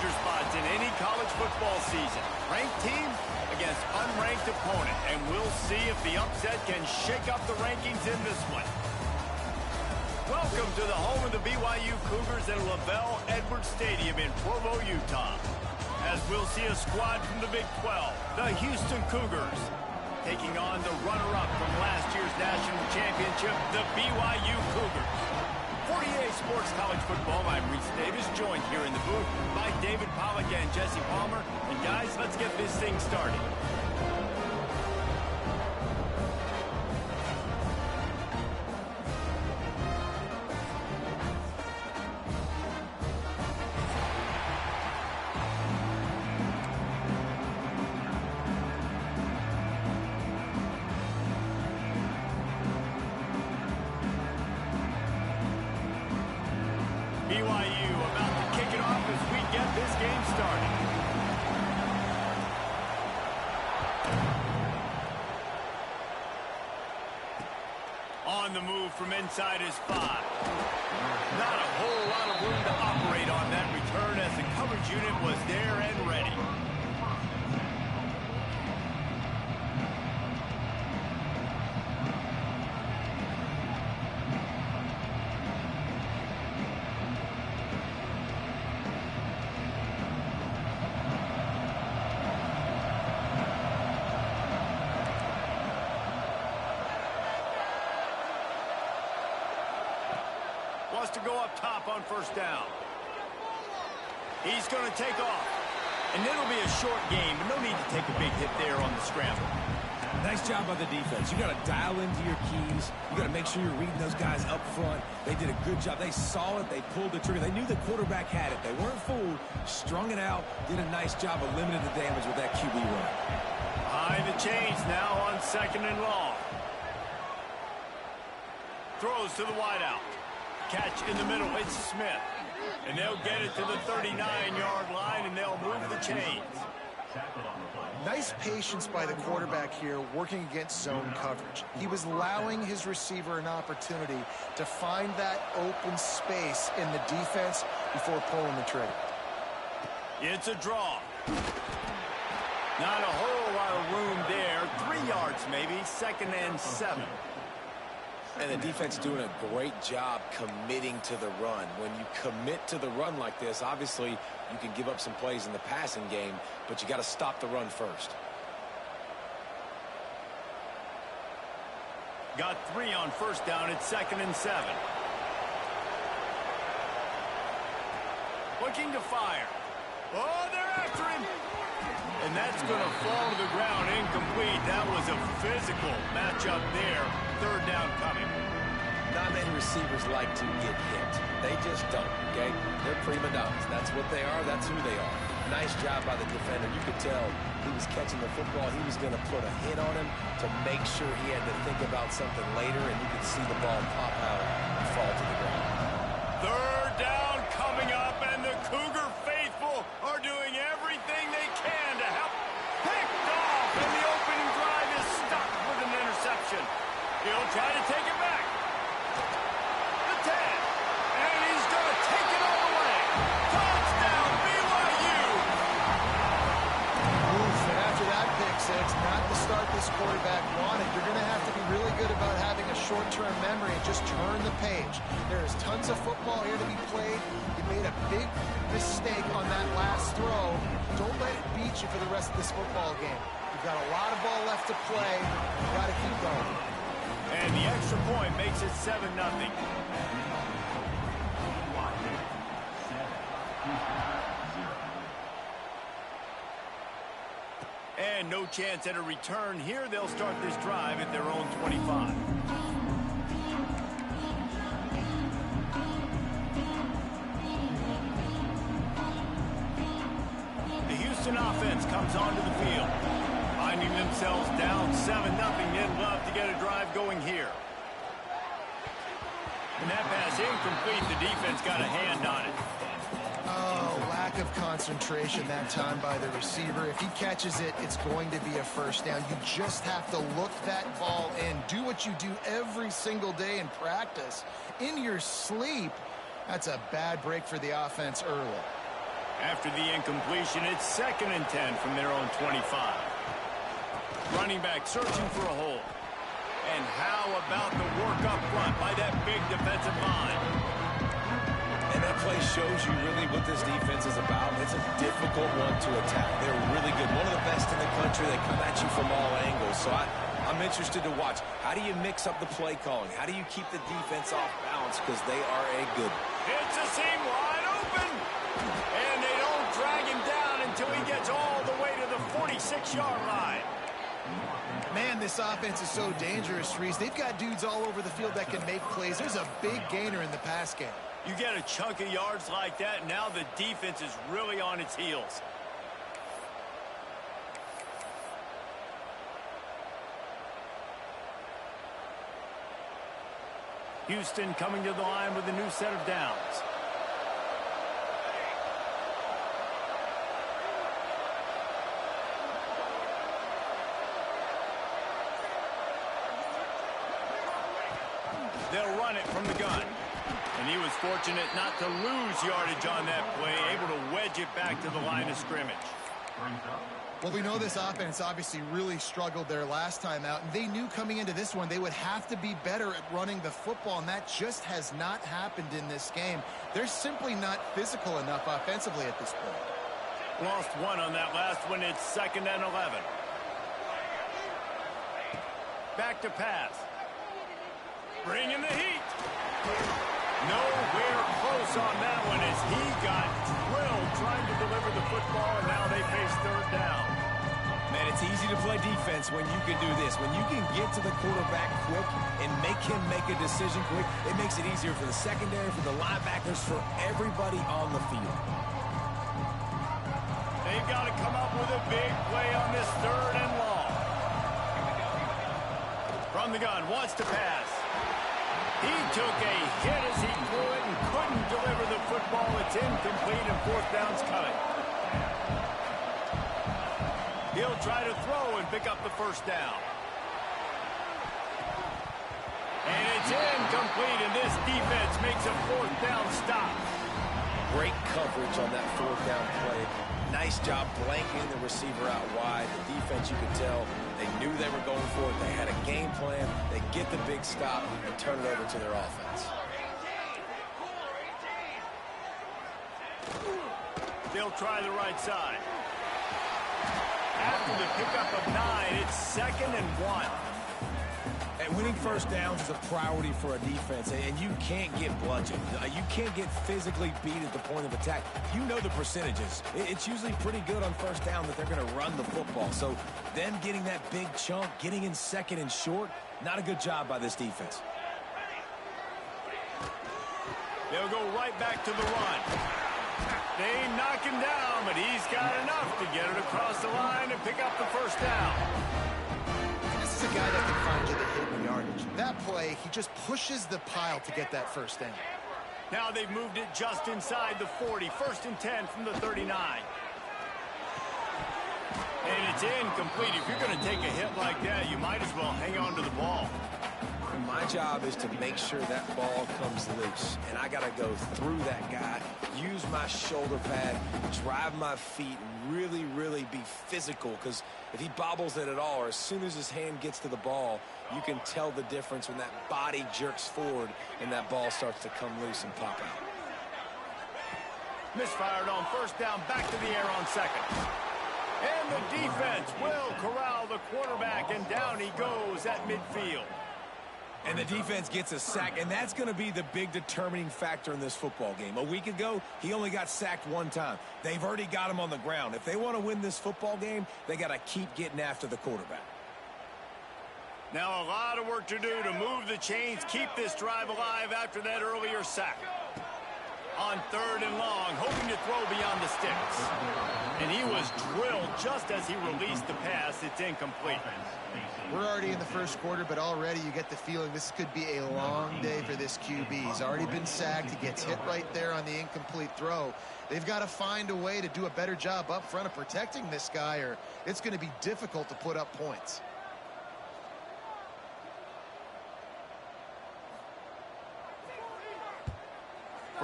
danger spots in any college football season. Ranked team against unranked opponent. And we'll see if the upset can shake up the rankings in this one. Welcome to the home of the BYU Cougars at LaVell Edwards Stadium in Provo, Utah. As we'll see a squad from the Big 12, the Houston Cougars, taking on the runner-up from last year's national championship, the BYU Cougars. 48 Sports College Football, I'm Reese Davis, joined here in the booth by David Pollack and Jesse Palmer. And guys, let's get this thing started. BYU about to kick it off as we get this game started. On the move from inside his 5. Not a whole lot of room to operate on that return as the coverage unit was there and ready. Wants to go up top on first down. He's going to take off. And it'll be a short game, but no need to take a big hit there on the scramble. Nice job by the defense. You got to dial into your keys. You got to make sure you're reading those guys up front. They did a good job. They saw it. They pulled the trigger. They knew the quarterback had it. They weren't fooled. Strung it out. Did a nice job of limiting the damage with that QB run. Behind the chains now on 2nd and long. Throws to the wideout. Catch in the middle, it's Smith. And they'll get it to the 39-yard line, and they'll move the chains. Nice patience by the quarterback here, working against zone coverage. He was allowing his receiver an opportunity to find that open space in the defense before pulling the trigger. It's a draw. Not a whole lot of room there. 3 yards maybe, 2nd and 7. And the defense doing a great job committing to the run. When you commit to the run like this, obviously you can give up some plays in the passing game, but you got to stop the run first. Got 3 on first down. It's 2nd and 7. Looking to fire. Oh, they're after him. And that's going to fall to the ground incomplete. That was a physical matchup there. 3rd down coming. Not many receivers like to get hit. They just don't, okay? They're prima donnas. That's what they are. That's who they are. Nice job by the defender. You could tell he was catching the football. He was going to put a hit on him to make sure he had to think about something later, and you could see the ball pop out and fall to the ground. 3rd down coming up, and the Cougar faithful are doing everything they can to help. Picked off, and the opening drive is stopped with an interception. He'll try to take it back. The 10. And he's going to take it all the way. Touchdown, BYU. Oof, and after that pick six, not the start this quarterback wanted. You're going to have to be really good about having a short-term memory and just turn the page. There is tons of football here to be played. You made a big mistake on that last throw. Don't let it beat you for the rest of this football game. You've got a lot of ball left to play. You've got to keep going. And the extra point makes it 7-0. And no chance at a return here. They'll start this drive at their own 25. The Houston offense comes onto the field. Finding themselves down 7-0, they'd love to get a drive going here. And that pass incomplete. The defense got a hand on it. Oh, lack of concentration that time by the receiver. If he catches it, it's going to be a first down. You just have to look that ball in. Do what you do every single day in practice. In your sleep, that's a bad break for the offense early. After the incompletion, it's 2nd and 10 from their own 25. Running back searching for a hole. And how about the work up front by that big defensive line? And that play shows you really what this defense is about. It's a difficult one to attack. They're really good. One of the best in the country. They come at you from all angles. So I'm interested to watch. How do you mix up the play calling? How do you keep the defense off balance? Because they are a good one. It's a seam wide open. And they don't drag him down until he gets all the way to the 46-yard line. Man, this offense is so dangerous, Reese. They've got dudes all over the field that can make plays. There's a big gainer in the pass game. You get a chunk of yards like that, and now the defense is really on its heels. Houston coming to the line with a new set of downs. They'll run it from the gun. And he was fortunate not to lose yardage on that play, able to wedge it back to the line of scrimmage. Well, we know this offense obviously really struggled their last time out, and they knew coming into this one they would have to be better at running the football, and that just has not happened in this game. They're simply not physical enough offensively at this point. Lost one on that last one. It's 2nd and 11. Back to pass. Bringing the heat. Nowhere close on that one as he got drilled trying to deliver the football, and now they face 3rd down. Man, it's easy to play defense when you can do this. When you can get to the quarterback quick and make him make a decision quick, it makes it easier for the secondary, for the linebackers, for everybody on the field. They've got to come up with a big play on this 3rd and long. From the gun, wants to pass. He took a hit as he threw it and couldn't deliver the football. It's incomplete and 4th down's coming. He'll try to throw and pick up the 1st down. And it's incomplete, and this defense makes a 4th down stop. Great coverage on that 4th down play. Nice job blanketing the receiver out wide. The defense, you could tell, they knew they were going for it. They had a game plan. They get the big stop and turn it over to their offense. They'll try the right side. After the pickup of 9, it's 2nd and 1. And winning 1st downs is a priority for a defense, and you can't get bludgeoned. You can't get physically beat at the point of attack. You know the percentages. It's usually pretty good on 1st down that they're going to run the football. So them getting that big chunk, getting in 2nd and short, not a good job by this defense. They'll go right back to the run. They knock him down, but he's got enough to get it across the line and pick up the 1st down. This is a guy that can find you the hidden yardage. That play, he just pushes the pile to get that 1st down. Now they've moved it just inside the 40. 1st and 10 from the 39. And it's incomplete. If you're going to take a hit like that, you might as well hang on to the ball. My job is to make sure that ball comes loose, and I got to go through that guy, use my shoulder pad, drive my feet, really, really be physical, because if he bobbles it at all, or as soon as his hand gets to the ball, you can tell the difference when that body jerks forward and that ball starts to come loose and pop out. Misfired on 1st down, back to the air on 2nd. And the defense will corral the quarterback, and down he goes at midfield. And the defense gets a sack, and that's going to be the big determining factor in this football game. A week ago, he only got sacked 1 time. They've already got him on the ground. If they want to win this football game, they got to keep getting after the quarterback. Now a lot of work to do to move the chains, keep this drive alive after that earlier sack. On 3rd and long, hoping to throw beyond the sticks. And he was drilled just as he released the pass. It's incomplete. We're already in the 1st quarter, but already you get the feeling this could be a long day for this QB. He's already been sacked. He gets hit right there on the incomplete throw. They've got to find a way to do a better job up front of protecting this guy, or it's going to be difficult to put up points.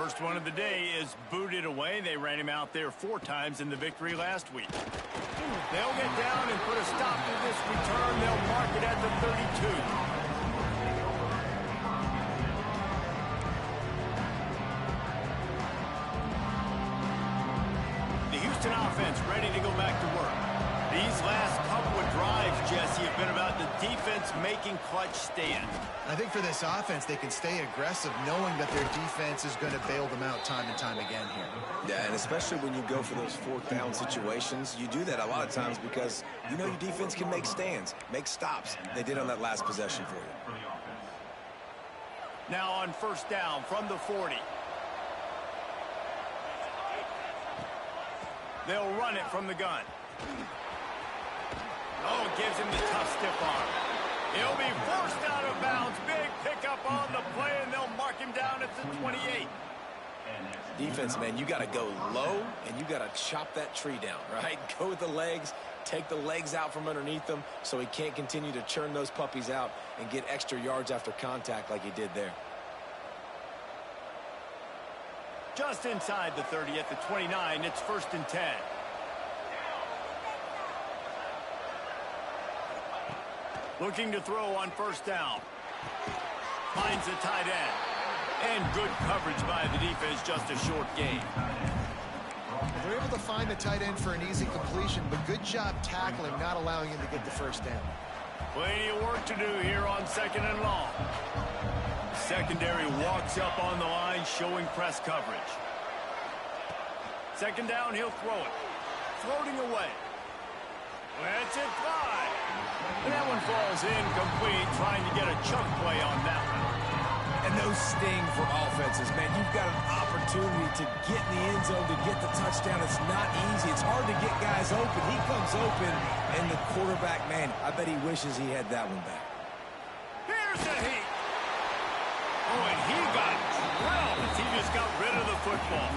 First one of the day is booted away. They ran him out there 4 times in the victory last week. They'll get down and put a stop to this return. They'll mark it at the 32. The Houston offense ready to go back to work. These last couple of drives, Jesse, have been about the defense making clutch stands. I think for this offense, they can stay aggressive knowing that their defense is going to bail them out time and time again here. Yeah, and especially when you go for those 4th down situations, you do that a lot of times because you know your defense can make stands, make stops. They did on that last possession for you. Now on first down from the 40. They'll run it from the gun. Oh, gives him the tough stiff arm. He'll be forced out of bounds. Big pickup on the play, and they'll mark him down at the 28. Defense, man, you got to go low, and you got to chop that tree down, right? Go with the legs, take the legs out from underneath them so he can't continue to churn those puppies out and get extra yards after contact like he did there. Just inside the 30 at the 29, it's 1st and 10. Looking to throw on first down. Finds the tight end. And good coverage by the defense, just a short gain. They're able to find the tight end for an easy completion, but good job tackling, not allowing him to get the first down. Plenty of work to do here on 2nd and long. Secondary walks up on the line, showing press coverage. 2nd down, he'll throw it. Floating away. Lets it fly. And that one falls incomplete, trying to get a chunk play on that one. And those sting for offenses, man. You've got an opportunity to get in the end zone, to get the touchdown. It's not easy. It's hard to get guys open. He comes open, and the quarterback, man, I bet he wishes he had that one back. Here's the heat. Oh, and he got drilled as he just got rid of the football.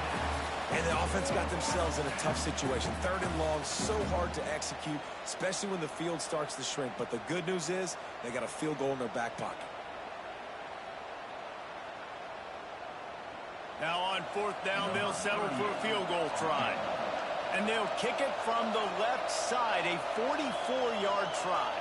And the offense got themselves in a tough situation. 3rd and long, so hard to execute, especially when the field starts to shrink. But the good news is they got a field goal in their back pocket. Now on 4th down, they'll settle for a field goal try. And they'll kick it from the left side, a 44-yard try.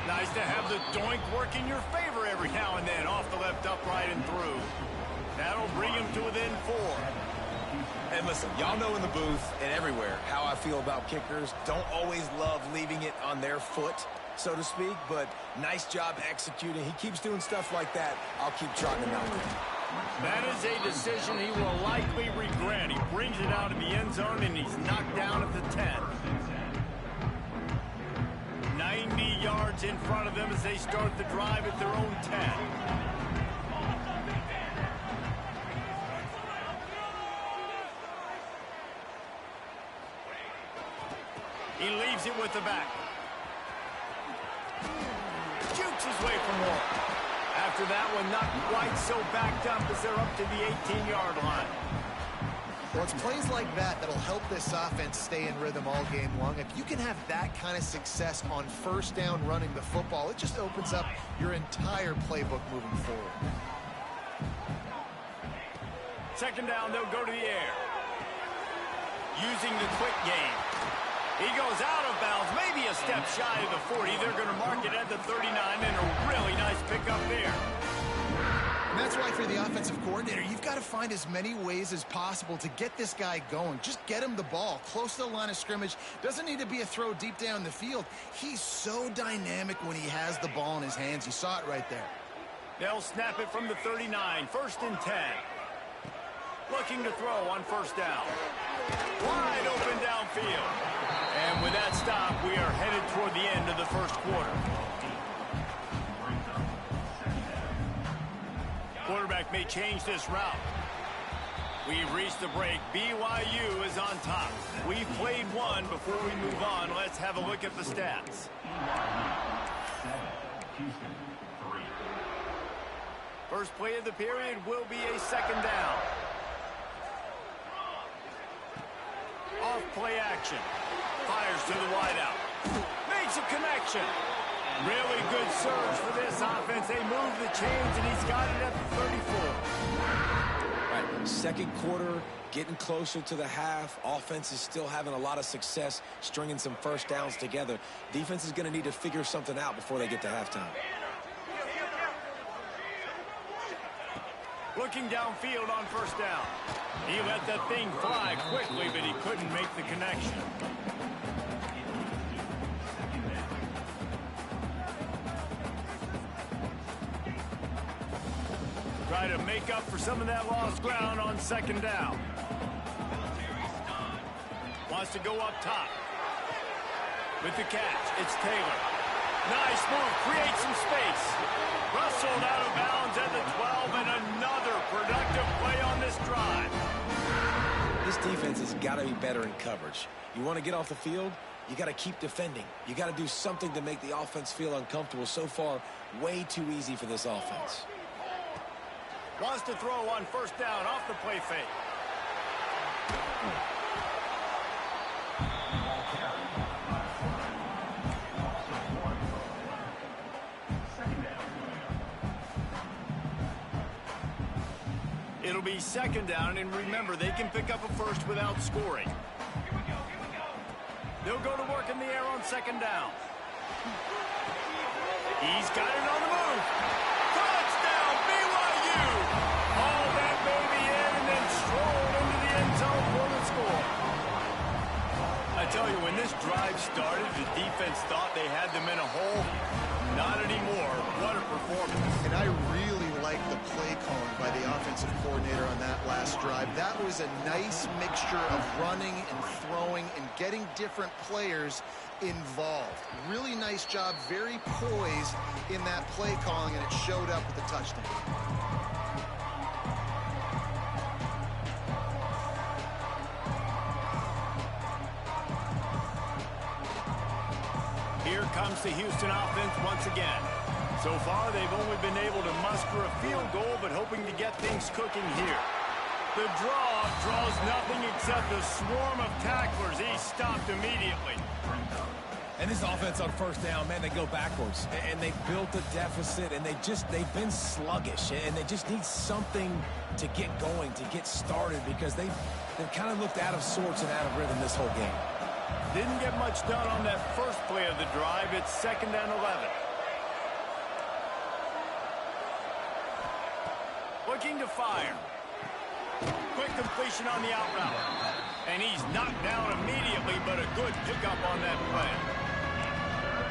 Nice to have the doink work in your favor every now and then, off the left upright and through. That'll bring him to within 4. And listen, y'all know in the booth and everywhere how I feel about kickers. Don't always love leaving it on their foot, so to speak, but nice job executing. He keeps doing stuff like that. I'll keep trotting him out there. That is a decision he will likely regret. He brings it out of the end zone, and he's knocked down at the 10. 90 yards in front of them as they start the drive at their own 10. He leaves it with the back. Jukes his way for more. After that one, not quite so backed up as they're up to the 18-yard line. Well, it's plays like that that'll help this offense stay in rhythm all game long. If you can have that kind of success on first down running the football, it just opens up your entire playbook moving forward. 2nd down, they'll go to the air. Using the quick game. He goes out of bounds, maybe a step shy of the 40. They're going to mark it at the 39, and a really nice pickup there. And that's why for the offensive coordinator, you've got to find as many ways as possible to get this guy going. Just get him the ball close to the line of scrimmage. Doesn't need to be a throw deep down the field. He's so dynamic when he has the ball in his hands. You saw it right there. They'll snap it from the 39, 1st and 10. Looking to throw on first down. Wide open downfield. And with that stop, we are headed toward the end of the first quarter. Quarterback may change this route. We've reached the break. BYU is on top. We've played one before we move on. Let's have a look at the stats. First play of the period will be a 2nd down. play action. Fires to the wideout. Makes a connection. Really good surge for this offense. They move the chains, and he's got it at the 34. Right, second quarter, getting closer to the half. Offense is still having a lot of success stringing some first downs together. Defense is going to need to figure something out before they get to halftime. Looking downfield on first down. He let that thing fly quickly, but he couldn't make the connection. Try to make up for some of that lost ground on second down. Wants to go up top. With the catch, it's Taylor. Nice move, creates some space. Rustled out of bounds at the 12, and another productive play on this drive. This defense has got to be better in coverage. You want to get off the field, you got to keep defending. You got to do something to make the offense feel uncomfortable. So far, way too easy for this offense. Wants to throw on first down off the play fake. It'll be second down, and remember, they can pick up a first without scoring. They'll go to work in the air on second down. He's got it on the move. Touchdown, BYU! All that baby in and then strolled into the end zone for the score. I tell you, when this drive started, the defense thought they had them in a hole. Not anymore. What a performance. And I really like the play calling by the offensive coordinator on that last drive. That was a nice mixture of running and throwing and getting different players involved. Really nice job, very poised in that play calling, and it showed up with the touchdown. Here comes the Houston offense once again. So far, they've only been able to muster a field goal, but hoping to get things cooking here. The draw draws nothing except a swarm of tacklers. He's stopped immediately. And this offense on first down, man, they go backwards. And they built a deficit, and they've been sluggish. And they just need something to get going, to get started, because they've kind of looked out of sorts and out of rhythm this whole game. Didn't get much done on that first play of the drive. It's second and 11. Looking to fire. Quick completion on the out route. And he's knocked down immediately, but a good pickup on that play.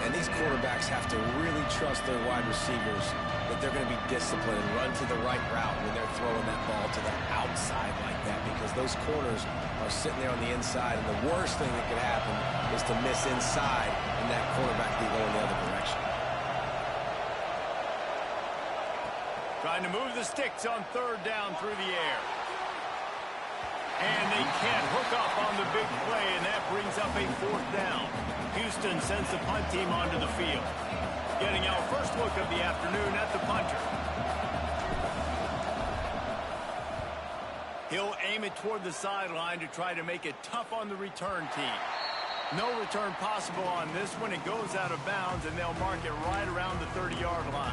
And these quarterbacks have to really trust their wide receivers that they're going to be disciplined and run to the right route when they're throwing that ball to the outside like that, because those corners are sitting there on the inside, and the worst thing that could happen is to miss inside and that quarterback be going the other direction. Trying to move the sticks on third down through the air. And they can't hook up on the big play, and that brings up a fourth down. Houston sends the punt team onto the field. Getting our first look of the afternoon at the punter. He'll aim it toward the sideline to try to make it tough on the return team. No return possible on this one. It goes out of bounds, and they'll mark it right around the 30-yard line.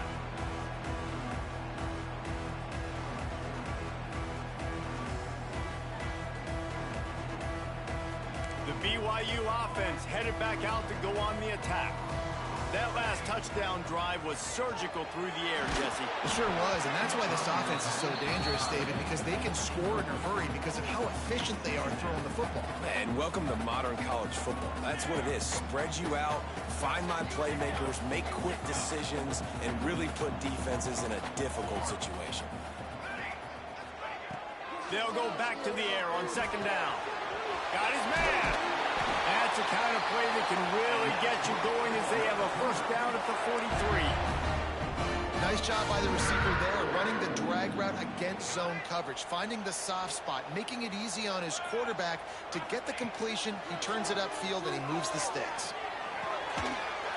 The BYU offense headed back out to go on the attack. That last touchdown drive was surgical through the air, Jesse. It sure was, and that's why this offense is so dangerous, David, because they can score in a hurry because of how efficient they are throwing the football. And welcome to modern college football. That's what it is. Spread you out, find my playmakers, make quick decisions, and really put defenses in a difficult situation. They'll go back to the air on second down. Got his man. That's the kind of play that can really get you going as they have a first down at the 43. Nice job by the receiver there, running the drag route against zone coverage, finding the soft spot, making it easy on his quarterback to get the completion. He turns it upfield, and he moves the sticks.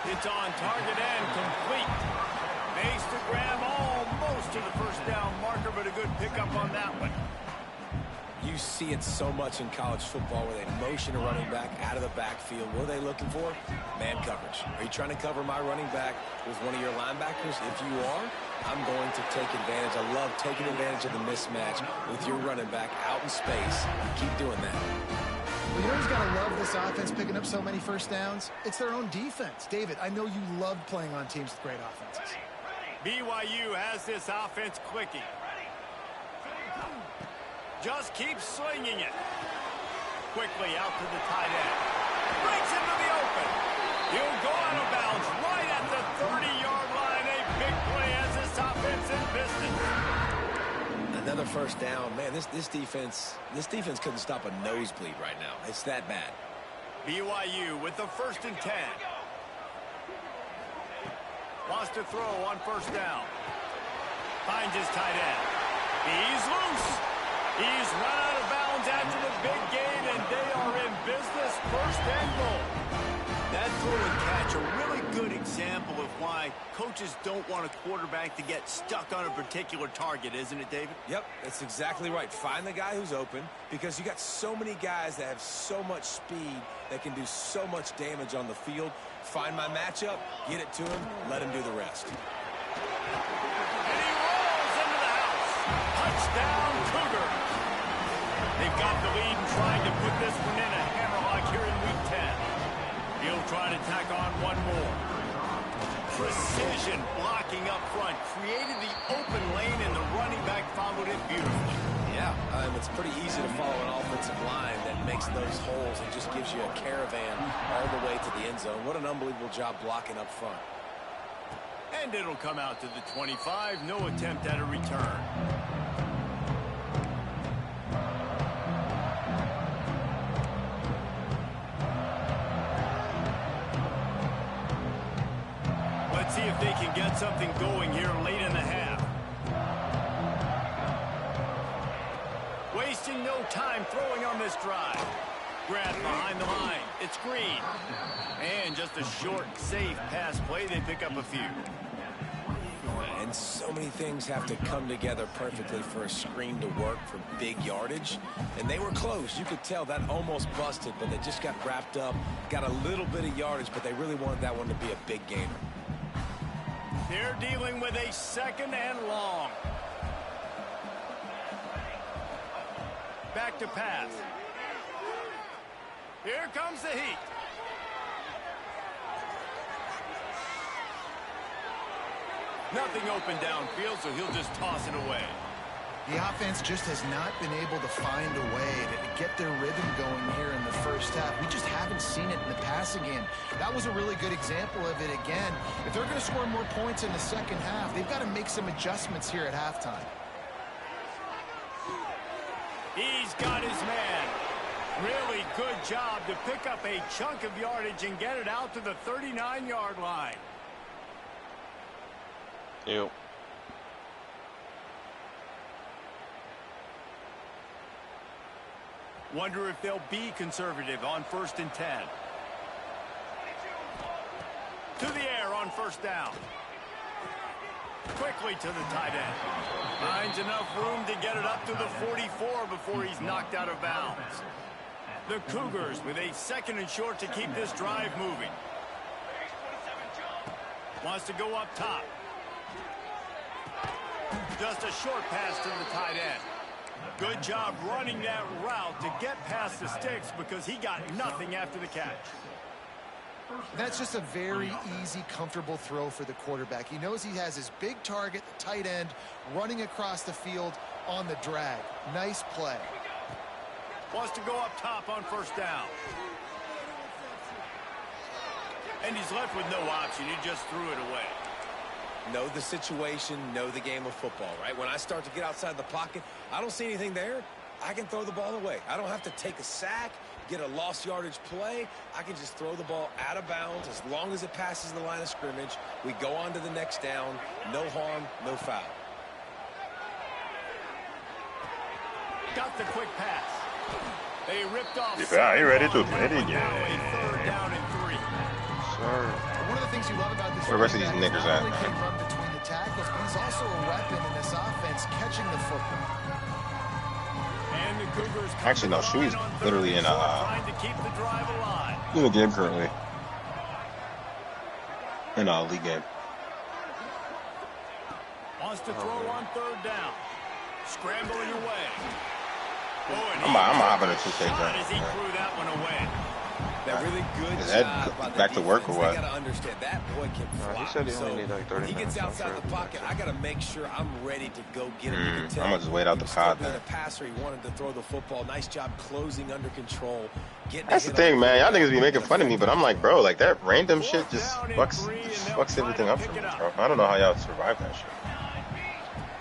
It's on target and complete. Makes the grab almost to the first down marker, but a good pickup on that one. You see it so much in college football where they motion a running back out of the backfield. What are they looking for? Man coverage. Are you trying to cover my running back with one of your linebackers? If you are, I'm going to take advantage. I love taking advantage of the mismatch with your running back out in space. Keep doing that. Well, you know who's got to love this offense picking up so many first downs? It's their own defense. David, I know you love playing on teams with great offenses. BYU has this offense clicking. Just keep slinging it. Quickly out to the tight end. Breaks into the open. He'll go out of bounds right at the 30-yard line. A big play as this offense in business. Another first down. Man, this defense couldn't stop a nosebleed right now. It's that bad. BYU with the 1st and 10. Wants to throw on first down. Finds his tight end. He's loose. He's run out of bounds after the big gain, and they are in business. 1st and goal. That throw and catch, a really good example of why coaches don't want a quarterback to get stuck on a particular target, isn't it, David? Yep, that's exactly right. Find the guy who's open, because you got so many guys that have so much speed that can do so much damage on the field. Find my matchup, get it to him, let him do the rest. And he rolls into the house. Touchdown, Cougars. They've got the lead and trying to put this one in a hammerlock here in Week 10. He'll try to tack on one more. Precision blocking up front. Created the open lane, and the running back followed it beautifully. Yeah, it's pretty easy to follow an offensive line that makes those holes and just gives you a caravan all the way to the end zone. What an unbelievable job blocking up front. And it'll come out to the 25. No attempt at a return. Let's see if they can get something going here late in the half. Wasting no time throwing on this drive. Grab behind the line. It's Green. And just a short, safe pass play. They pick up a few. And so many things have to come together perfectly for a screen to work for big yardage. And they were close. You could tell that almost busted, but they just got wrapped up, got a little bit of yardage, but they really wanted that one to be a big gainer. They're dealing with a 2nd and long. Back to pass. Here comes the heat. Nothing open downfield, so he'll just toss it away. The offense just has not been able to find a way to get their rhythm going here in the first half. We just haven't seen it in the passing game. That was a really good example of it again. If they're going to score more points in the second half, they've got to make some adjustments here at halftime. He's got his man. Really good job to pick up a chunk of yardage and get it out to the 39-yard line. Ew. Wonder if they'll be conservative on 1st and 10. To the air on first down. Quickly to the tight end. Finds enough room to get it up to the 44 before he's knocked out of bounds. The Cougars with a 2nd and short to keep this drive moving. Wants to go up top. Just a short pass to the tight end. Good job running that route to get past the sticks because he got nothing after the catch. That's just a very easy, comfortable throw for the quarterback. He knows he has his big target, the tight end, running across the field on the drag. Nice play. Wants to go up top on first down. And he's left with no option. He just threw it away. Know the situation, know the game of football, right? When I start to get outside the pocket, I don't see anything there. I can throw the ball away. I don't have to take a sack, get a lost yardage play. I can just throw the ball out of bounds as long as it passes the line of scrimmage. We go on to the next down. No harm, no foul. Got the quick pass. They ripped off. Yeah, you ready to admit it? Now a 3rd down and 3. Sir. One of the things you love about this Where the rest of these quarterback is niggas not at, only can man? he run between the tackles, but he's also a weapon in this offense catching the football. And the Cougars Actually, no, Shuey's literally in trying to keep the drive alive. a game currently. In a league game. Wants to throw on third down. Scrambling away. Oh, and I'm hopping a two-take shot as he threw that one away. That really good Is Ed job by the back to work or defense. what? They gotta understand that boy can fly. He said he only So need like 30 when he gets minutes. outside the pocket, I gotta make sure I'm ready to go get him. You can tell I'm gonna just wait out the he was still clock being then. a passer. He wanted to throw the football. Nice job closing under control. That's the thing, man. Y'all niggas be making fun of me, but I'm like, bro, like that random shit just fucks everything up for me, bro. I don't know how y'all survive that shit.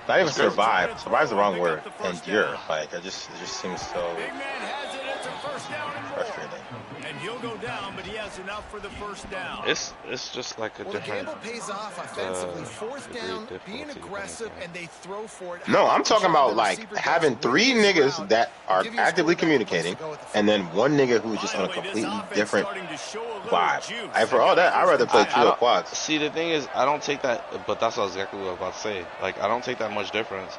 Not even survive. Survive's the wrong word. Endure. Like, it just seems so Big man has it. It's a first down and more. frustrating. And he'll go down, but he has enough for the first down. It's just like a Well, the different. gamble pays off offensively. Fourth degree down, of difficulty being depending aggressive, on- and they throw for it. No, I'm talking about The like receiver does having three really niggas route, that are give your actively quarterback a place to communicating, go with the and then one nigga who's just on a Finally, this completely offense different starting to show a little vibe. juice. Like, for all that, I'd rather play I trio don't- quads. See, the thing is, I don't take that, but that's exactly what I was about to say. Like, I don't take that much difference.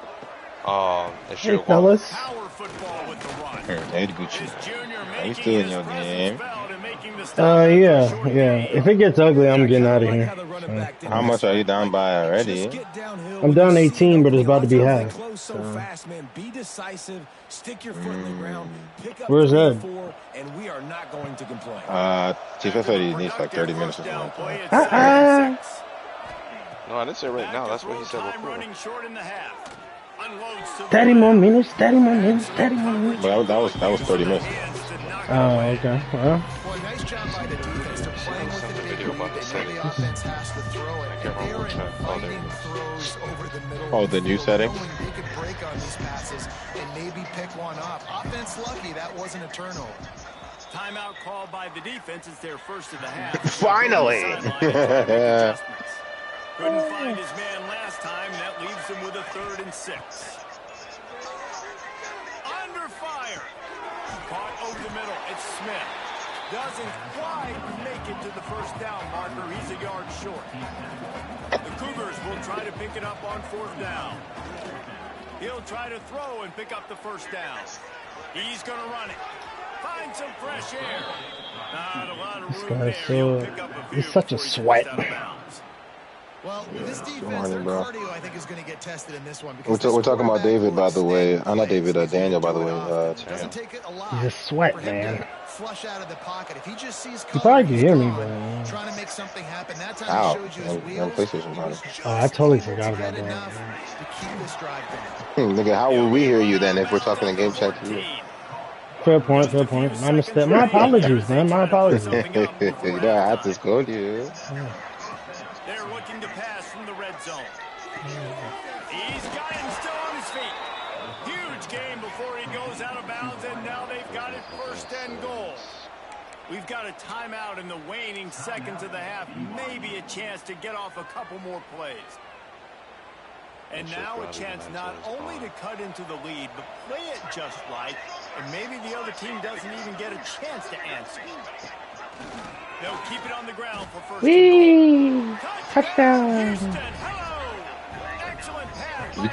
If Hey, you're fellas. Power football with the run. Hey, Gucci. This junior How you making still in his your presence game? felt and making the stop Yeah. after a short gain. If it gets ugly, I'm getting out of Like here. how the running back didn't How much are you down by Just already? get downhill I'm when down you see 18, but it's about to be offense, half, they close so so. fast, man. Be decisive. Stick your foot in the ground. Pick up Where's 3 or Ed? 4, and we are not going to complain. Chief, I said he needs like 30 minutes or something. Play at Uh-uh. 7-6. No, I didn't say right Back now. to That's what he throw, said time before. running short in the half. Unloads to the 30 right. more minutes, 30 more minutes, 30 more minutes. But that was 30 minutes. Hands to knock it Oh, away. okay. Well, Well, nice job by the defense. They're playing with sent the a big video lead. about the They know the settings. offense has to throw it. I And can't they remember are which one. Oh, there it inviting is. throws over the middle. Oh, the new settings? Knowing they could break on these passes and maybe pick one up. Offense lucky that wasn't a turnover. Timeout called by the defense. It's their first of the half. Finally! Couldn't find his man last time, and that leaves him with a 3rd and 6. Under fire. Caught over the middle. It's Smith. Doesn't quite make it to the first down marker. He's a yard short. The Cougars will try to pick it up on 4th down. He'll try to throw and pick up the first down. He's going to run it. Find some fresh air. Not a lot of this room there. guy's He'll so, pick up a few he's such a before he sweat. goes out of bounds. Well, this defense, Morning, their bro. cardio, I think, is going to get tested in this one. We're Because talking about David, by the way. I'm Not David, Daniel, by the way. Doesn't take it a lot He's a sweat, for him to man. flush out of the pocket. If he just sees You color, probably can he's hear me, gone. but Trying to make something happen. That time Ow. he showed you his On wheels. PlayStation, He probably. was just Oh, I totally able to forgot get about that. enough to keep this drive going. Nigga, how would we hear you then if we're talking in game chat to you? Fair point, fair point. My mistake. My apologies, man. My apologies. You know, I have to scold you. They're looking to pass from the red zone. He's got him still on his feet. Huge game before he goes out of bounds, and now they've got it 1st and goal. We've got a timeout in the waning seconds of the half. Maybe a chance to get off a couple more plays. And now a chance not only to cut into the lead, but play it just right, and maybe the other team doesn't even get a chance to answer. They'll keep it on the ground for 1st and Whee! goal. Touchdown! Houston, hello! Excellent pass. You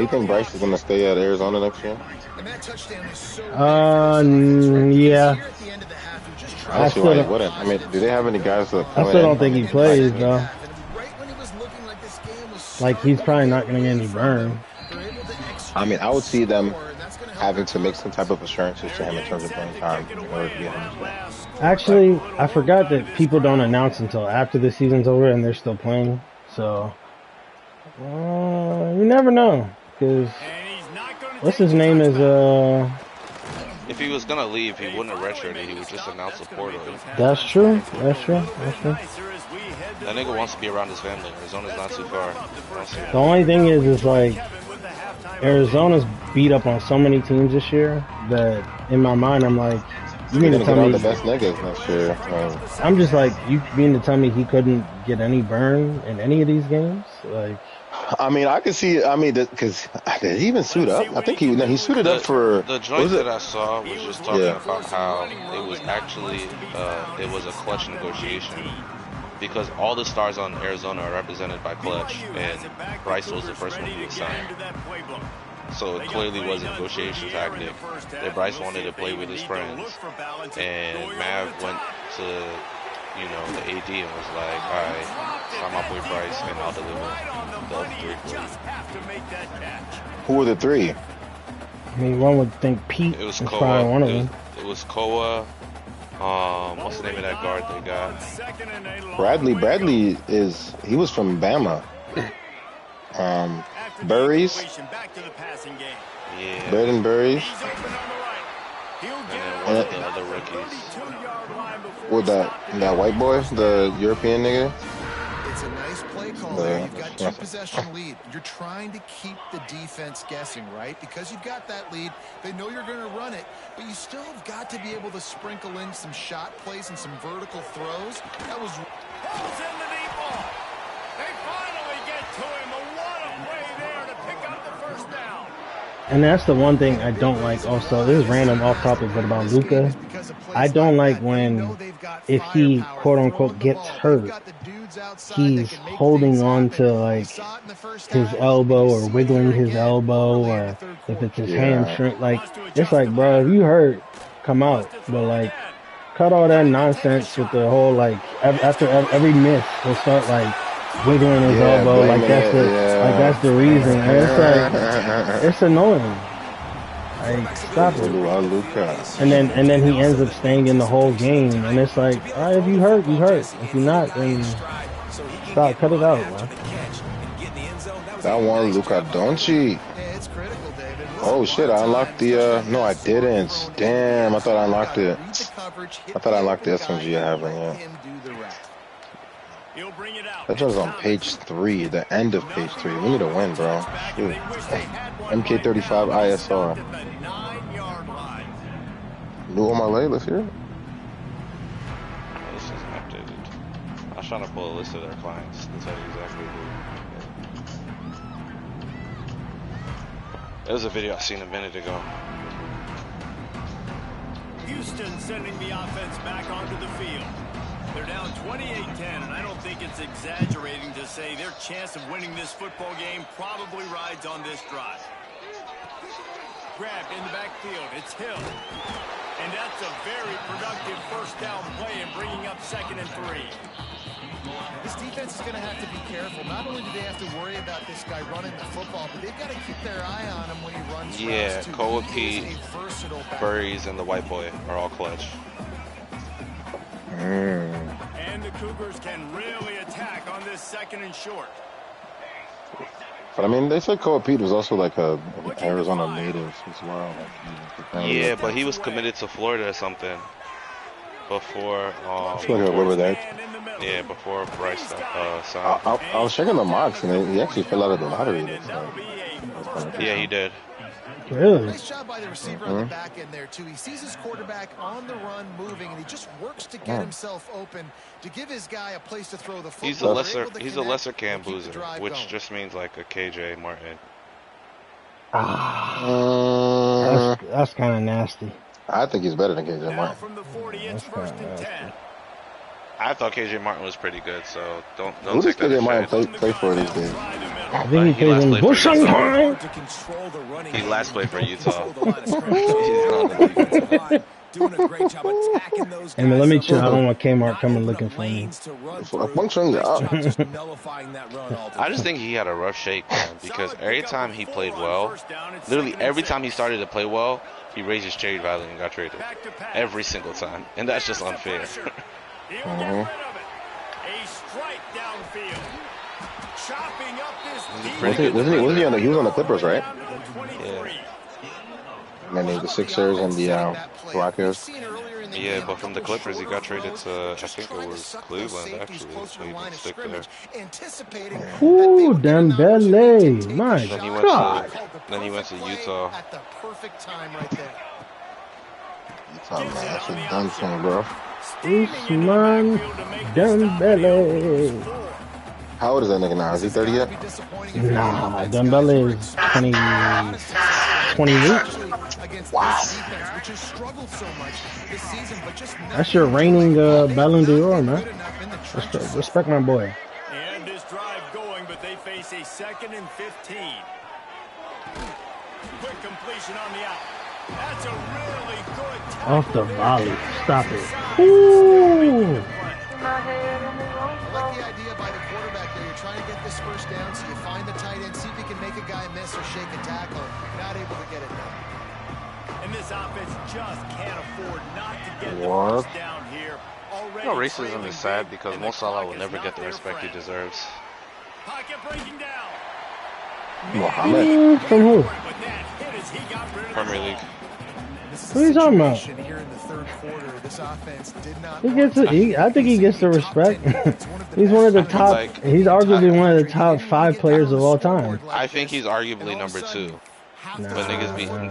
think Bryce is gonna stay at Arizona next year? And that touchdown is so big yeah. here at the end of the half, he just I tried still Actually, why he don't- wouldn't? I mean, do they have any guys that I still don't think he plays, though. And right when he was looking like this game was Like, he's probably not going to get any burn. they're able to execute I mean, I would see them score, and that's gonna help having their to make some type of assurances to him in terms of playing time in order to be on his way. Actually, I forgot that people don't announce until after the season's over and they're still playing. So, you never know. Because, what's his name is, If he was gonna leave, he wouldn't have redshirted. He would just announce the portal. that's true. That's true. That's true. That nigga wants to be around his family. Arizona's not too far. The only thing is like, Arizona's beat up on so many teams this year that in my mind, I'm like, you mean They're to gonna tell get all me, the best niggas next year. I'm just like, you mean to tell me he couldn't get any burn in any of these games? Like, I mean, I could see. I mean, because did he even suit up? I think he suited up for. The what joint was it? that I saw was just talking Yeah. about how it was actually it was a clutch negotiation because all the stars on Arizona are represented by clutch, and Bryce was the first one who was signed. So it clearly was a negotiation tactic that Bryce wanted to play with his friends. And Mav went to, you know, the AD and was like, all right, sign my boy Bryce and I'll deliver the other 3 for you. Who were the 3? I mean, one would think Pete was probably one of them. It was Koa. What's the name of that guard they got? Bradley he was from Bama. Burries. Yeah. Braden Burries. And then one of the other rookies. With that white boy, the European nigga. It's a nice play call there. You've got 2-possession lead. You're trying to keep the defense guessing, right? Because you've got that lead. They know you're going to run it, but you still have got to be able to sprinkle in some shot plays and some vertical throws. That was... Pulls in the deep ball. They finally get to him. What a play there to pick up the first down. And that's the one thing I don't like also. This is random off topic, but about Luka, I don't like when, if he quote unquote gets hurt, he's holding on to like his elbow or wiggling his elbow, or if it's his hamstring. Like, it's like, bro, if you hurt, come out. But like, cut all that nonsense with the whole like after every miss, he'll start like wiggling his elbow, like that's the reason. And it's like, it's annoying. Like, stop it. And then he ends up staying in the whole game, and it's like, all right, if you hurt, you hurt. If you're not, then stop, cut it out, man. That one, Luka Doncic. Oh shit, I unlocked the no I didn't. Damn, I thought I unlocked it. I thought I unlocked the SMG I have right now. That was on page 3, the end of page 3. We need to win, bro. Shoot. MK35 ISR. New on my lay, let's hear it. This isn't updated. I was trying to pull a list of their clients to tell you exactly who. It was a video I seen a minute ago. Houston sending the offense back onto the field. They're down 28-10, and I don't think it's exaggerating to say their chance of winning this football game probably rides on this drive. Grabbed in the backfield, it's Hill. And that's a very productive first down play and bringing up 2nd and 3. This defense is going to have to be careful. Not only do they have to worry about this guy running the football, but they've got to keep their eye on him when he runs. Yeah, Koa Pete, Burries, and the white boy are all clutch. And the Cougars can really attack on this 2nd and short. But I mean, they said Koa Pete was also like an Arizona native as well. Like, yeah, but he was committed to Florida or something before. Yeah, before Bryce signed. I was checking the mocks, and he actually fell out of the lottery. Yeah, he did. Really? Nice job by the receiver on the back end there, too. He sees his quarterback on the run moving, and he just works to get himself open to give his guy a place to throw the football. He's a lesser Cam Boozer, which just means like a KJ Martin. That's kind of nasty. I think he's better than KJ Martin. From the 40, it's 1st and 10. I thought KJ Martin was pretty good, so don't Who does take that. KJ Martin play for these days? I think he plays in Bushang. He last played for Utah. And let me chill. I don't want Kmart coming looking for me. I just think he had a rough shake, man, because every time he played well, literally every time he started to play well, he raised his trade value and got traded. Every single time. And that's just unfair. A strike downfield. Chopping up this he was on the Clippers, right? Yeah. And then the Sixers and the Rockets. Yeah, but from the Clippers, he got traded to, I think it was Cleveland, actually, so he didn't stick there. Ooh, Dembele. My God. Then he went to Utah. Utah, man, that's a done thing, bro. Usman Dembele. How old is that nigga now? Is he 30 yet? Nah, Dembele is 28. Wow. That's your reigning Ballon d'Or, man. Respect my boy. And this drive going, but they face a 2nd and 15. Quick completion on the out. That's a really good Off the volley. Stop it. Ooh. I like the idea by the quarterback there. You're trying to get this first down, so you find the tight end, see if he can make a guy miss or shake a tackle. Not able to get it done. And this offense just can't afford not to get the What? first down here. You know, racism is sad because Mo Salah will never get the respect he deserves. Pocket breaking down. Mohammed. From who? With that hit as he got rid of the Premier ball. League. This What are you talking about? situation here in the third quarter. This offense did not He gets it. I think he gets the respect. He's one of the top. Like, He's arguably one of the top 5 players of all time. I think he's arguably number 2. Nah, But niggas beat him.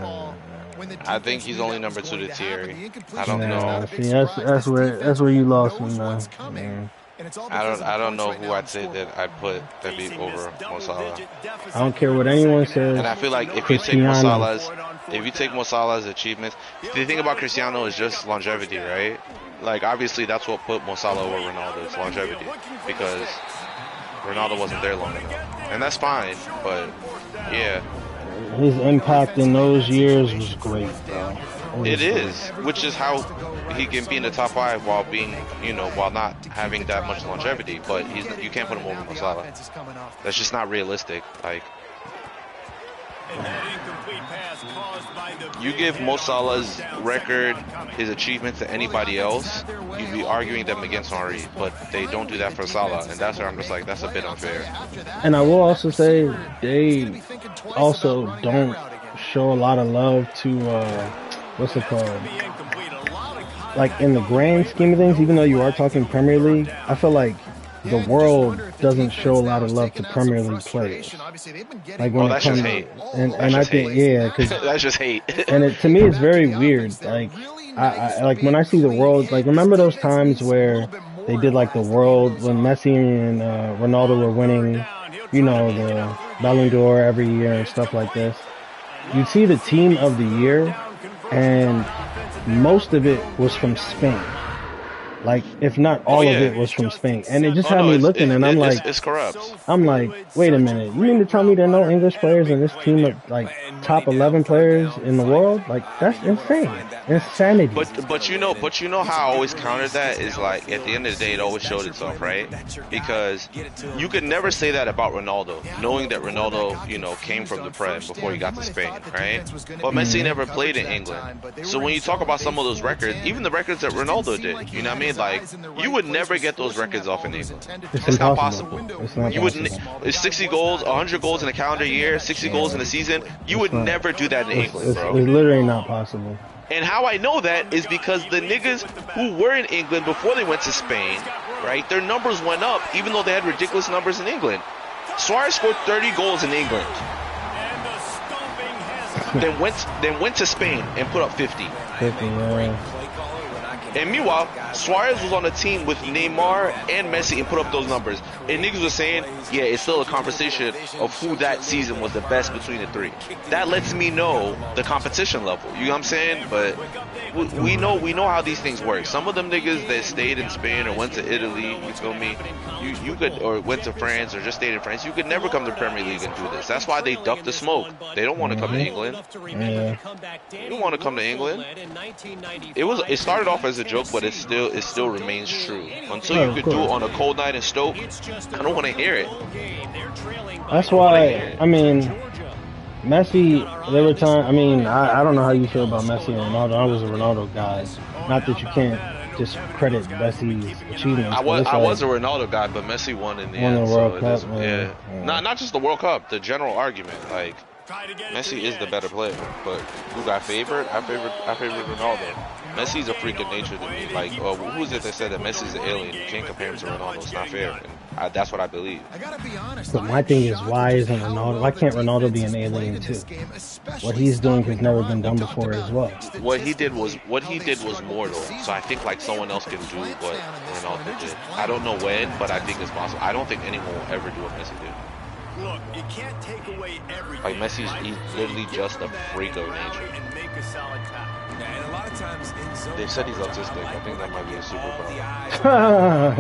I think he's only number 2 to Thierry. I don't Nah, know. see, that's where you lost me, man. I don't know who I'd say that I'd put that beat over Mo Salah. I don't care what anyone says. And I feel like if you take Mo Salah's achievements, the thing about Cristiano is just longevity, right? Like obviously that's what put Mo Salah over Ronaldo, it's longevity, because Ronaldo wasn't there long enough, and that's fine. But yeah, His impact in those years was great, bro. it is, which is how he can be in the top 5 while being, while not having that much longevity. But you can't put him over Mo Salah. That's just not realistic. Like, you give Mo Salah's record, his achievements to anybody else, you'd be arguing them against Henry. But they don't do that for Salah, and that's where I'm just like, that's a bit unfair. And I will also say they also don't show a lot of love to what's it called? Like in the grand scheme of things, even though you are talking Premier League, I feel like the world doesn't show a lot of love to Premier League players. Like when that's it comes, just hate. and I think yeah, because That's just hate. and to me it's very weird. Like I like when I see the world. Like remember those times where they did like the world when Messi and Ronaldo were winning, the Ballon d'Or every year and stuff like this. You'd see the team of the year, and most of it was from Spain. Like, if not all of it was from Spain. And it just had me looking, and I'm like, it's corrupt. I'm like, wait a minute. You mean to tell me there are no English players in this team of, like, top 11 players in the world? Like, that's insane. Insanity. But you know how I always countered that is like, at the end of the day, it always showed itself, right? Because you could never say that about Ronaldo, knowing that Ronaldo, came from the Prem before he got to Spain, right? But Messi never played in England. So when you talk about some of those records, even the records that Ronaldo did, you know what I mean? Like, you would never get those records off in England. It's not possible. You wouldn't. It's 60 goals, 100 goals in a calendar year, 60 goals in a season. You would never do that in England, bro. It's literally not possible. And how I know that is because the niggas who were in England before they went to Spain, right, their numbers went up, even though they had ridiculous numbers in England. Suarez scored 30 goals in England, then went to Spain and put up 50. 50, yeah. And meanwhile, Suarez was on a team with Neymar and Messi and put up those numbers. And niggas was saying, yeah, it's still a conversation of who that season was the best between the three. That lets me know the competition level. You know what I'm saying? But we know how these things work. Some of them niggas that stayed in Spain or went to Italy, you feel me? You could, or went to France or just stayed in France, you could never come to Premier League and do this. That's why they duck the smoke. They don't want to come to England. Yeah. They don't want to come to England. It started off as a joke, but it still remains true. Until you could do it on a cold night in Stoke, I don't want to hear it. That's why, I mean, Messi, there were times, I mean, I don't know how you feel about Messi and Ronaldo. I was a Ronaldo guy. Not that you can't just credit Messi's achievements. I was a Ronaldo guy, but Messi won in the end. The World Cup, yeah. Not just the World Cup, the general argument. Like, Messi is the better player, but who got favored? I favored Ronaldo. Messi's a freak of nature to me. Like, who is it that said that Messi's an alien? You can't compare him to Ronaldo. It's not fair. And that's what I believe. But my thing is, why can't Ronaldo be an alien too? What he's doing has never been done before as well. What he did was more though. So I think like someone else can do what Ronaldo did. I don't know when, but I think it's possible. I don't think anyone will ever do what Messi did. Look, you can't take away everything. Like Messi's literally just a freak of nature. And make a solid tackle. And a lot of times They said he's autistic. I think that might be a superpower.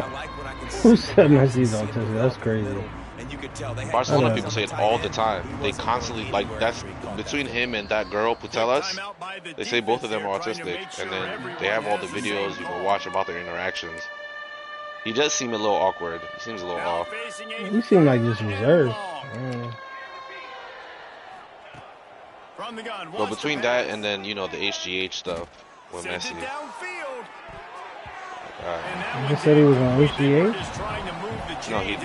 Who said Messi's autistic? That's crazy. you could tell they had Barcelona people say it all the time. They constantly, like, that's between him and that girl, Putellas, they say both of them are autistic. And then they have all the videos you can watch about their interactions. He does seem a little awkward. He seems a little off. He seems like just reserved. But between that and then, you know, the HGH stuff with Messi. He said he was on HGH? No, he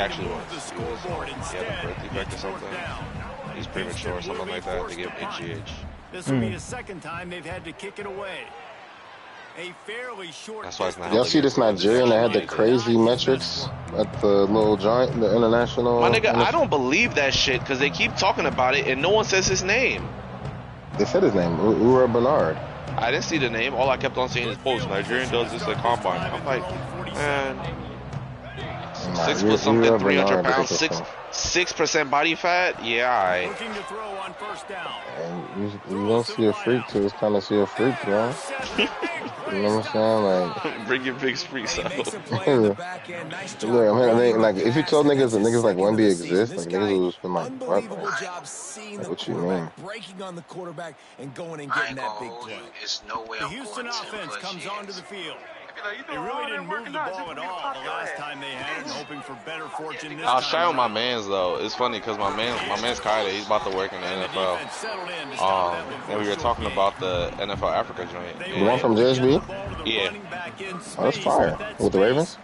actually was. He had a birth defect or something. He's premature or something like that. They give HGH. This will be the second time they've had to kick it away. A fairly short. That's why it's not. Y'all see this Nigerian that had the crazy metrics at the little joint, the international? My nigga, I don't believe that shit because they keep talking about it and no one says his name. They said his name, Ura Bernard. I didn't see the name. All I kept on seeing is post. Nigerian does this at combine. I'm like, man, 6 foot something, 300 pounds, 6% body fat. Yeah, I. And you don't see a freak till it's time to see a freak, bro. You know what I'm saying? Like, bring your big freaks out. Look, I mean, like, if you told niggas that niggas like Wemby exist, like niggas would just been like, what? Like, what you mean? Breaking on the quarterback and going and getting that big play. It's no way the Houston offense comes onto the field. They really didn't move the ball at all the last time they had it, hoping for better fortune this time. I'll shout out my mans though. It's funny because my man's Kyler, he's about to work in the NFL. And we were talking about the NFL Africa joint. The one from JSB? Yeah. Oh, that's fire. With the Ravens?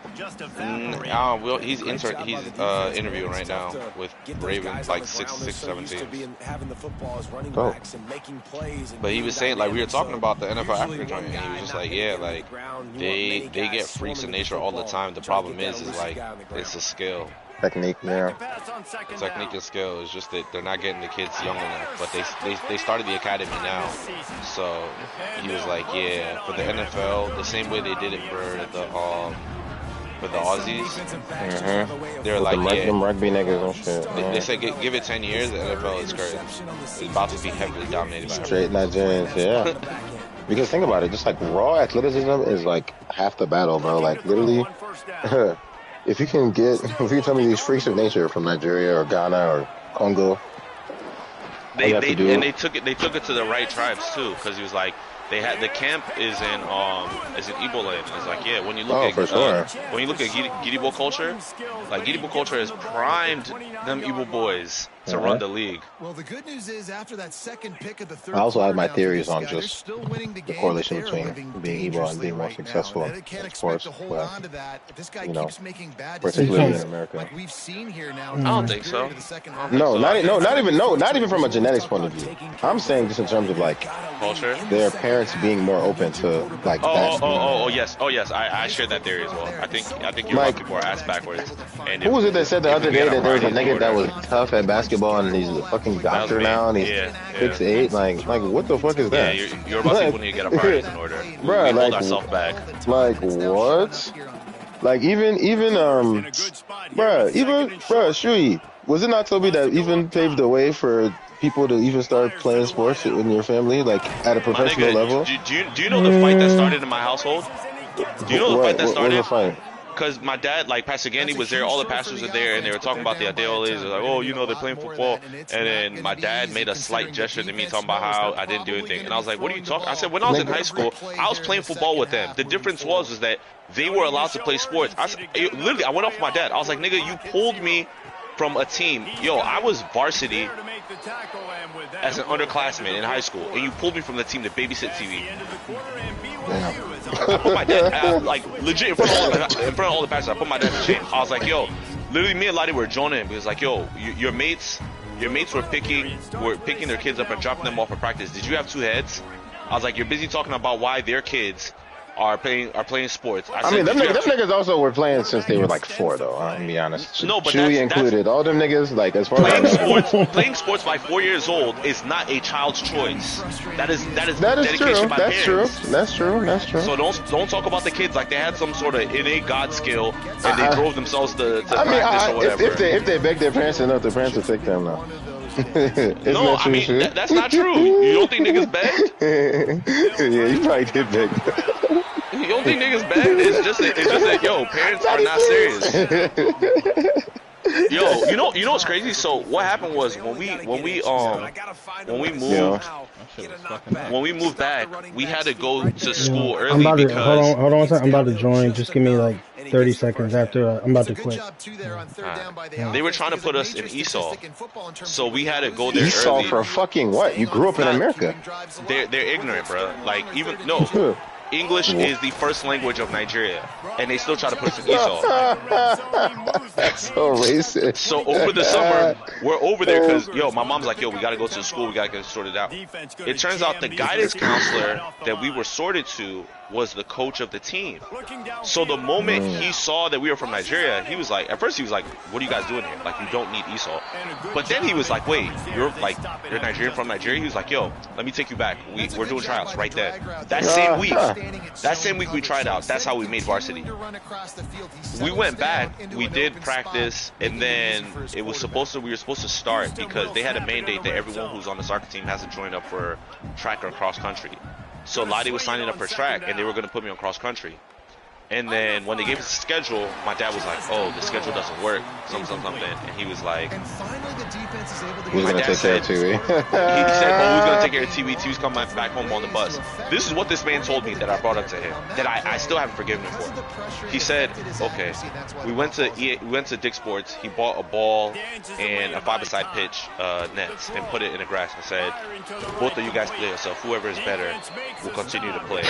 He's interviewing right now with Ravens, like 7 teams. Oh. But he was saying, like, we were talking about the NFL Africa joint, and he was just like, yeah, like, they get freaks in nature all the time. The problem is like, it's a skill. Technique, yeah. Technique and skill is just that they're not getting the kids young enough. But they started the academy now. So he was like, yeah, for the NFL, the same way they did it for the Aussies. They're like, yeah. Them rugby niggas and shit. They said give it 10 years, the NFL is current. It's about to be heavily dominated by straight Nigerians, yeah. Because think about it, just like raw athleticism is like half the battle, bro. Like literally, if you can tell me these freaks of nature from Nigeria or Ghana or Congo, they took it to the right tribes too, because he was like, they had the camp is in Igbo land. It's like, yeah, when you look at Gidigbo culture, like Gidigbo culture has primed them Igbo boys to run the league. Well, the good news is after that second pick of the third, I also have my theories on just the correlation between being Igbo and being more successful in sports. But, you know, particularly in America. Like we've seen here now. I don't think so. Not even from a genetics point of view. I'm saying just in terms of like culture, their parents being more open to like. Yes, I share that theory as well. I think you're right. People are ass backwards. And who was it that said the other day that there was a nigga that was tough at basketball and he's a fucking doctor now and he's 6'8"? Like what the fuck is that? Yeah, you're about people need to get our priorities in order. Bro, we like hold ourselves back. Like what? Like even Shui, was it not Toby that even paved the way for people to even start playing sports in your family, like at a professional level? Do you know the fight that started in my household? Do you know the fight that started? What was the fight? Because my dad, like Pastor Gandhi was there, all the pastors were there, and they were talking about the Adeoles. They're like, oh, you know, they're playing football. And then my dad made a slight gesture to me talking about how I didn't do anything. And I was like, what are you talking? I said, when I was in high school, I was playing football with them. The difference was that they were allowed to play sports. Literally, I went off my dad. I was like, nigga, you pulled me from a team. Yo, I was varsity as an underclassman in high school, and you pulled me from the team to babysit TV. I put my dad, like, legit in front of all the pastors, I put my dad to shame. I was like, yo, literally me and Lottie were joining him. He was like, yo, your mates were picking their kids up and dropping them off at practice. Did you have two heads? I was like, you're busy talking about why their kids are playing sports. I mean, them niggas also were playing since they were like 4, though. I'm gonna be honest. No, but Chewy included. All them niggas, like, as far as playing sports by 4 years old is not a child's choice. That is dedication by parents. That's true. So don't talk about the kids like they had some sort of innate God skill and they drove themselves to practice or whatever. If they beg their parents enough, their parents will take them now. No, I mean that's not true. You don't think niggas begged? Yeah, you probably did beg. You don't think niggas begged? It's just that yo, parents are not serious. Yo, you know what's crazy? So what happened was when we Yeah. moved back, we had to go to school I'm early about to because hold on one second. I'm about to join. Just give me like 30 seconds after I'm about to quit. they were trying to put us in ESOL, so we had to go there Esau early. for fucking what? You grew up in America. They're ignorant, bro. Like no. English is the first language of Nigeria, and they still try to put us in ESOL. That's so racist. So over the summer, we're over there because, my mom's like, we got to go to the school. We got to get it sorted out. It turns out the guidance counselor that we were sorted to was the coach of the team. So the moment he saw that we were from Nigeria, he was like, at first he was like, what are you guys doing here? Like, you don't need ESOL. But then he was like, wait, you're Nigerian from Nigeria? He was like, let me take you back. We're doing tryouts right there. That same week we tried out. That's how we made varsity. We went back, we did practice, and then we were supposed to start because they had a mandate that everyone who's on the soccer team has to join up for track or cross country. So Lottie was signing up for track, and they were going to put me on cross country. And then when they gave us the schedule, my dad was like, the schedule doesn't work, something. And he was like, Who's going to take care of TV? he said, who's going to take care of TV? TV's coming back home on the bus. This is what this man told me that I brought up to him, that I still haven't forgiven him for. He said, okay, we went to Dick's Sports. He bought a ball and a 5-a-side pitch nets and put it in the grass and said, both of you guys play yourself. Whoever is better will continue to play.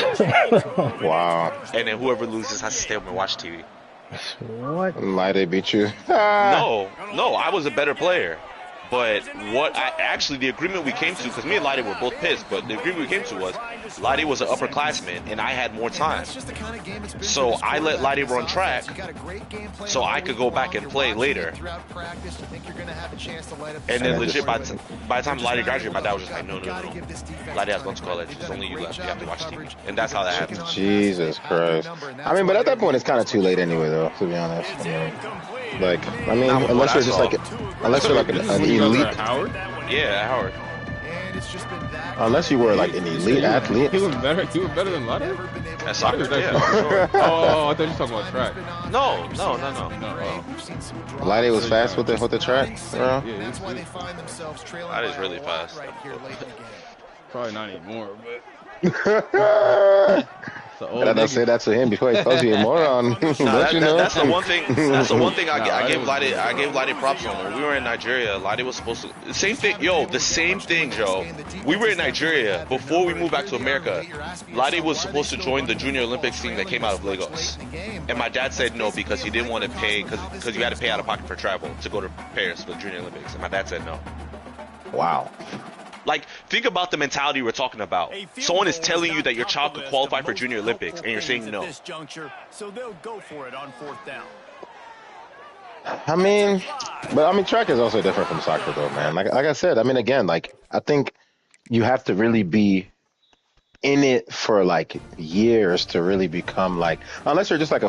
Wow. And then whoever loses has to stay home and watch TV. What? Why they beat you? No, I was a better player. But the agreement we came to, because me and Lottie were both pissed, but the agreement we came to was Lottie was an upperclassman and I had more time. So I let Lottie run track so I could go back and play later. And then legit, by the time Lottie graduated, my dad was just like, no. Lottie has gone to college. It's only you left. You have to watch TV. And that's how that happened. Jesus Christ. I mean, but at that point, it's kind of too late anyway, though, to be honest. Unless you're just like an elite. Yeah, Howard. Unless you were like an elite athlete. He was better than Lottie? At soccer, Yeah, for sure. Oh, I thought you were talking about track. No. Lottie was fast with the track, bro. Yeah, That is really fast. probably not anymore, but. I don't say that to him before he calls you a moron. That's the one thing. That's the one thing I gave Lottie props on. When we were in Nigeria, Lottie was supposed to. The same thing, the same thing, Joe. We were in Nigeria before we moved back to America. Lottie was supposed to join the Junior Olympics team that came out of Lagos, and my dad said no because he didn't want to pay because you had to pay out of pocket for travel to go to Paris for the Junior Olympics, and my dad said no. Wow. Like, think about the mentality we're talking about. Someone is telling you that your child could qualify for Junior Olympics, and you're saying no. So they'll go for it on 4th down. Track is also different from soccer, though, man. Like I said, again, like, I think you have to really be in it for like years to really become like, unless you're just like a